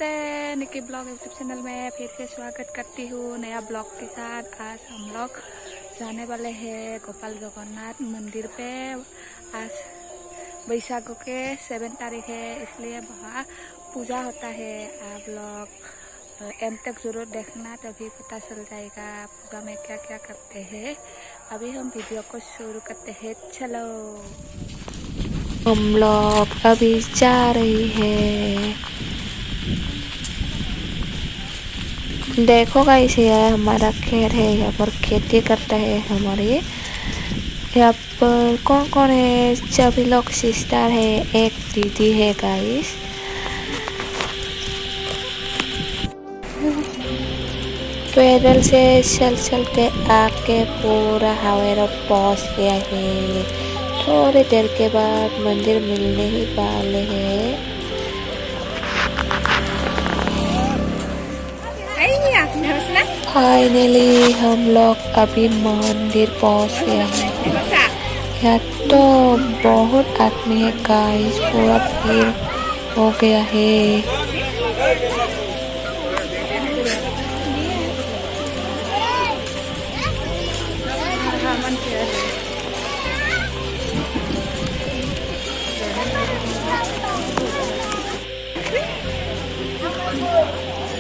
नमस्ते, निकी blog YouTube channel में फिर से स्वागत करती हूँ नया ब्लॉग के साथ। आज हम लोग जाने वाले हैं गोपाल जगन्नाथ मंदिर पे। आज बैसाखी के 7 तारीख है, इसलिए वहाँ पूजा होता है। आप लोग एंड तक जरूर देखना, तभी पता चल जाएगा पूजा में क्या क्या करते हैं। अभी हम वीडियो को शुरू करते हैं, चलो। हम लोग अभी जा रही है। देखो गाइस, ये हमारा खेत है, यहाँ पर खेती करता है हमारे। यहाँ पर कौन कौन है? सभी लोग सिस्टर है, एक दीदी है गाइस। पैदल से चल चल के आके पूरा हाईवे रोड पहुँच गया है। थोड़ी देर के बाद मंदिर मिलने ही वाले हैं। फाइनली हम लोग अभी मंदिर पहुंच गए हैं। यहाँ तो बहुत आदमी है गाइस, पूरा भीड़ हो गया है।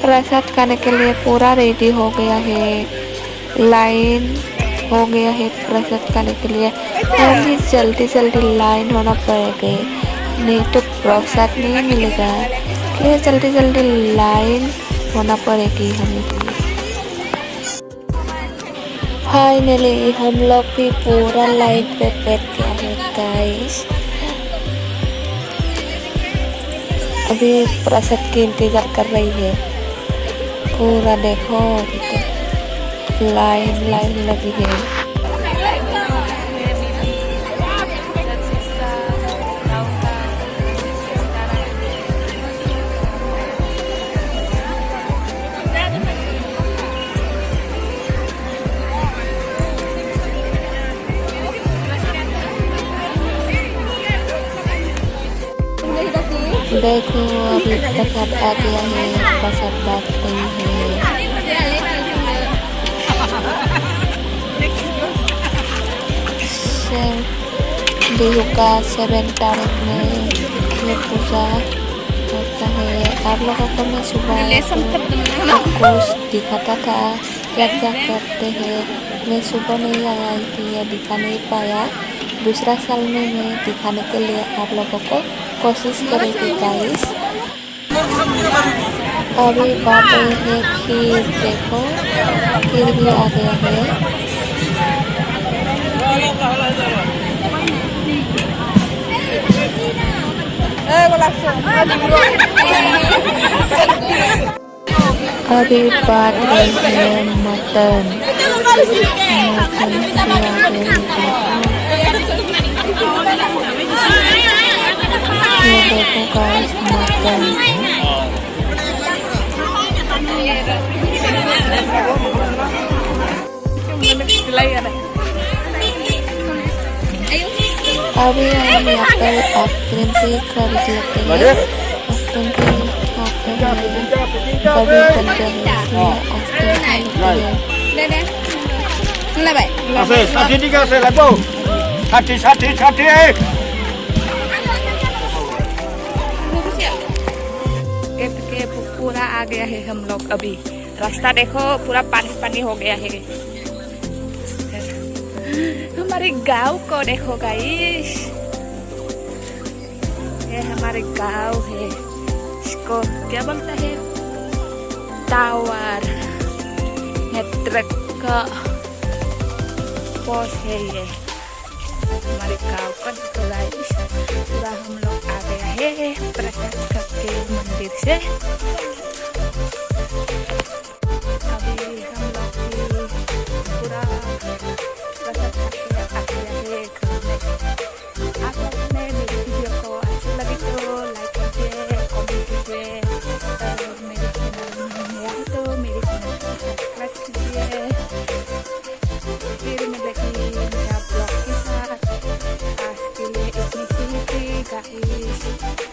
प्रसाद खाने के लिए पूरा रेडी हो गया है, लाइन हो गया है प्रसाद खाने के लिए। अभी जल्दी जल्दी लाइन होना पड़ेगा, नहीं तो प्रसाद नहीं मिलेगा। इसलिए जल्दी जल्दी लाइन होना पड़ेगी हमें भी। फाइनली हम लोग भी पूरा लाइन पे बैठ गया है गाइस। अभी प्रसाद की इंतजार कर रही है। पूरा देखो, लाइन लाइन लगी है। देखो अभी प्रसाद आ गया है, प्रसाद बांट रही है। बिहू का 7 तारीख में ये पूजा होता है। आप लोगों को मैं सुबह कुछ दिखाता था क्या क्या करते हैं। मैं सुबह नहीं आया इसलिए दिखा नहीं पाया। दूसरा साल में मैं दिखाने के लिए आप लोगों को कोशिश करेंगे गाइस। अभी बात है खीर, देखो खीर भी आ गया है। अभी बात है मटन ये देखो गाइस, मटन। अभी हम यहाँ पर आइसक्रीम भी खरीद लेते हैं। आइसक्रीम भी खाते हैं, कभी बनते हैं आइसक्रीम के पूरा आ गया है। हम लोग अभी रास्ता देखो, पूरा पानी पानी हो गया है। हमारे गांव को देखो गाइस, ये हमारे गांव है। इसको क्या बोलता है? टावर नेटवर्क का पोस्ट है ये हमारे गांव का। देखो गाइस, पूरा हम लोग आ गया है प्रसाद करके मंदिर से। अभी हम लोग पूरा प्रसाद करके आ गया है घर में। आप लोग ने मेरी वीडियो को अच्छी लगी तो लाइक कीजिए, कमेंट कीजिए। मेरे चैनल में नया है तो मेरे चैनल को सब्सक्राइब कीजिए। फिर मिलेगी नया ब्लॉग के साथ। आज के लिए इतनी सी थी गाइस।